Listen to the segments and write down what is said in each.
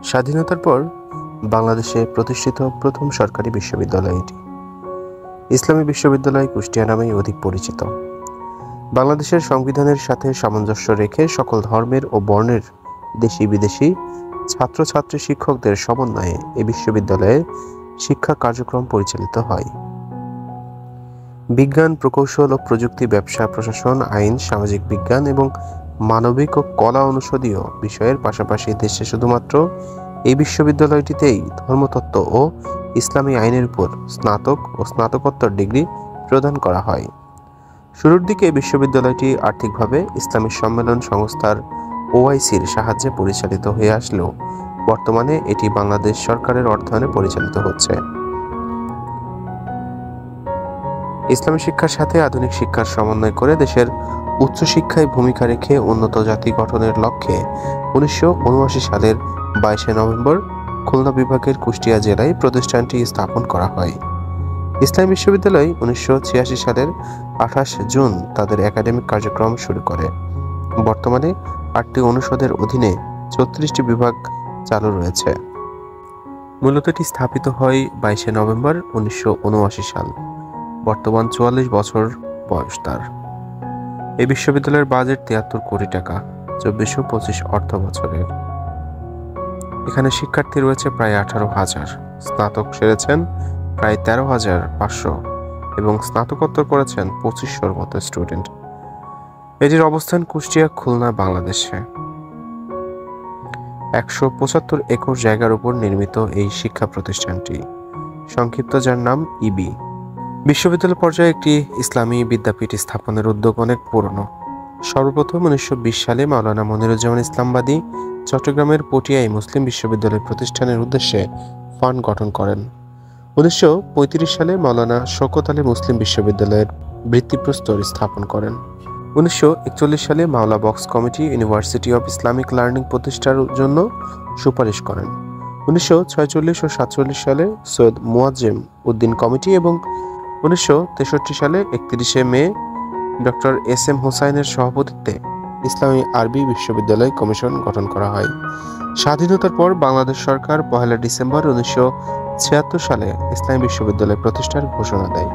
স্বাধীনতার পর বাংলাদেশে প্রতিষ্ঠিত প্রথম সরকারি বিশ্ববিদ্যালয় এটি। ইসলামী বিশ্ববিদ্যালয় কুষ্টিয়া নামেই অধিক পরিচিত। বাংলাদেশের সংবিধানের সাথে সামঞ্জস্য রেখে সকল ধর্মের ও বর্ণের দেশি বিদেশি ছাত্রছাত্রী শিক্ষকদের সমন্বয়ে এই বিশ্ববিদ্যালয়ে শিক্ষা কার্যক্রম পরিচালিত হয়। বিজ্ঞান, প্রকৌশল ও প্রযুক্তি, ব্যবসা, প্রশাসন, আইন, সামাজিক বিজ্ঞান এবং মানবিক ও কলা অনুষদীয় বিষয়ের পাশাপাশি দেশে শুধুমাত্র এই বিশ্ববিদ্যালয়টিতেই ধর্মতত্ত্ব ও ইসলামী আইনের উপর স্নাতক ও স্নাতকোত্তর ডিগ্রি প্রদান করা হয়। শুরুর দিকে বিশ্ববিদ্যালয়টি আর্থিকভাবে ইসলামী সম্মেলন সংস্থার OICর সাহায্যে পরিচালিত হয়ে আসলেও বর্তমানে এটি বাংলাদেশ সরকারের অর্থায়নে পরিচালিত হচ্ছে। ইসলামী শিক্ষার সাথে আধুনিক শিক্ষার সমন্বয় করে দেশের উচ্চশিক্ষায় ভূমিকা রেখে উন্নত জাতি গঠনের লক্ষ্যে 1979 সালের 22 নভেম্বর খুলনা বিভাগের কুষ্টিয়া জেলায় প্রতিষ্ঠানটি স্থাপন করা হয়। ইসলামী বিশ্ববিদ্যালয় 1986 সালের 28 জুন তাদের একাডেমিক কার্যক্রম শুরু করে। বর্তমানে 8টি অনুষদের অধীনে 34টি বিভাগ চালু রয়েছে। মূলত এটি স্থাপিত হয় 22 নভেম্বর 1979 সাল। বর্তমান 44 বছর বয়স তার। এই বিশ্ববিদ্যালয়ের বাজেট 73 কোটি টাকা 24-25 অর্থ বছরের। এখানে শিক্ষার্থী রয়েছে প্রায় 18,000, স্নাতক সেরেছেন প্রায় 13,500 এবং স্নাতকোত্তর করেছেন 2500-র মতো স্টুডেন্ট। এটির অবস্থান কুষ্টিয়া, খুলনা, বাংলাদেশে। 175 একর জায়গার উপর নির্মিত এই শিক্ষা প্রতিষ্ঠানটি, সংক্ষিপ্ত যার নাম ইবি। বিশ্ববিদ্যালয় পর্যায়ে একটি ইসলামী বিদ্যাপীঠ স্থাপনের উদ্যোগ অনেক পুরনো। সর্বপ্রথম 1920 সালে মাওলানা মনিরুজ্জামান ইসলামবাদী চট্টগ্রামের পটিয়ায় মুসলিম বিশ্ববিদ্যালয় প্রতিষ্ঠানের উদ্দেশ্যে ফান্ড গঠন করেন। 1935 সালে মাওলানা শওকত আলী মুসলিম বিশ্ববিদ্যালয়ের ভিত্তিপ্রস্তর স্থাপন করেন। 1941 সালে মাওলা box committee university of Islamic learning প্রতিষ্ঠার জন্য সুপারিশ করেন। 1946 ও 1947 সালে সৈয়দ মুয়াজ্জেম উদ্দিন কমিটি এবং 1963 সালে 31 মে ডক্টর SM হোসাইনের সভাপতিত্বে ইসলামী আরবি বিশ্ববিদ্যালয় কমিশন গঠন করা হয়। স্বাধীনতার পর বাংলাদেশ সরকার 1 ডিসেম্বর 1976 সালে ইসলামী বিশ্ববিদ্যালয় প্রতিষ্ঠার ঘোষণা দেয়।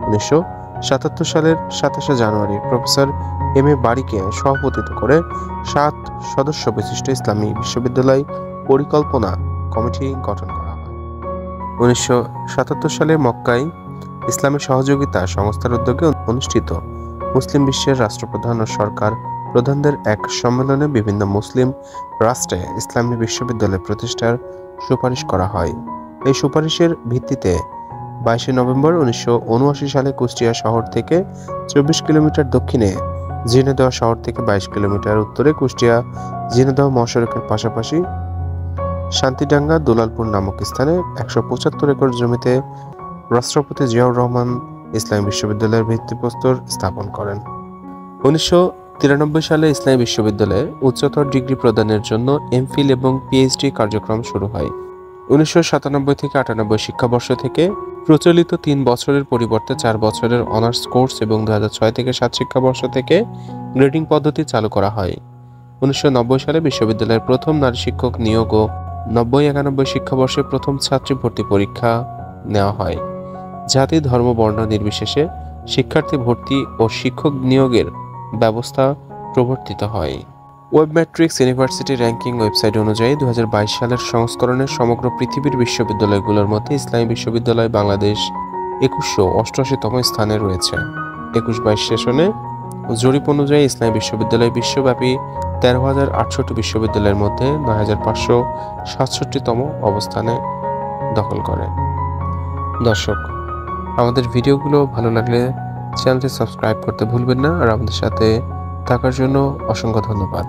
1977 সালের 27 জানুয়ারি প্রফেসর MA বারিকে সভাপতিত্ব করে 7 সদস্য বিশিষ্ট ইসলামী বিশ্ববিদ্যালয় পরিকল্পনা কমিটি গঠন করা হয়। 1977 সালে মক্কায় ইসলামী সহযোগিতা সংস্থার উদ্যোগে অনুষ্ঠিত মুসলিম বিশ্বের রাষ্ট্রপ্রধান ও সরকার প্রধানদের এক সম্মেলনে বিভিন্ন মুসলিম রাষ্ট্রে ইসলামী বিশ্ববিদ্যালয় প্রতিষ্ঠার সুপারিশ করা হয়। এই সুপারিশের ভিত্তিতে 22 নভেম্বর 1979 সালে কুষ্টিয়া শহর থেকে 24 কিলোমিটার দক্ষিণে, ঝিনাইদহ শহর থেকে 22 কিলোমিটার উত্তরে কুষ্টিয়া ঝিনাইদহ মহাসড়কের পাশাপাশি শান্তিডাঙ্গা দুলালপুর নামক স্থানে 175 একর জমিতে রাষ্ট্রপতি জিয়াউর রহমান ইসলামী বিশ্ববিদ্যালয়ের ভিত্তিপ্রস্তর স্থাপন করেন। 1993 সালে ইসলামী বিশ্ববিদ্যালয়ে উচ্চতর ডিগ্রি প্রদানের জন্য MPhil এবং PhD কার্যক্রম শুরু হয়। 1997 থেকে 98 শিক্ষাবর্ষ থেকে প্রচলিত 3 বছরের পরিবর্তে 4 বছরের অনার্স কোর্স এবং 2006 থেকে 7 শিক্ষাবর্ষ থেকে গ্রেডিং পদ্ধতি চালু করা হয়। 1990 সালে বিশ্ববিদ্যালয়ের প্রথম নারী শিক্ষক নিয়োগ ও 90-91 শিক্ষাবর্ষে প্রথম ছাত্রী ভর্তি পরীক্ষা নেওয়া হয়। জাতি, ধর্ম, বর্ণ নির্বিশেষে শিক্ষার্থী ভর্তি ও শিক্ষক নিয়োগের ব্যবস্থা প্রবর্তিত হয়। Web matrix university ranking website অনুযায়ী 2022 সালের সংস্করণে সমগ্র পৃথিবীর বিশ্ববিদ্যালয়গুলোর মধ্যে ইসলামী বিশ্ববিদ্যালয় বাংলাদেশ 2188তম স্থানে রয়েছে। 21-22 সেশনে জরিপ অনুযায়ী ইসলামী বিশ্ববিদ্যালয় বিশ্বব্যাপী 13,800টি বিশ্ববিদ্যালয়ের মধ্যে 9,567তম অবস্থানে দখল করে। দর্শক, আমাদের ভিডিওগুলো ভালো লাগলে চ্যানেলটি সাবস্ক্রাইব করতে ভুলবেন না। আর আমাদের সাথে থাকার জন্য অসংখ্য ধন্যবাদ।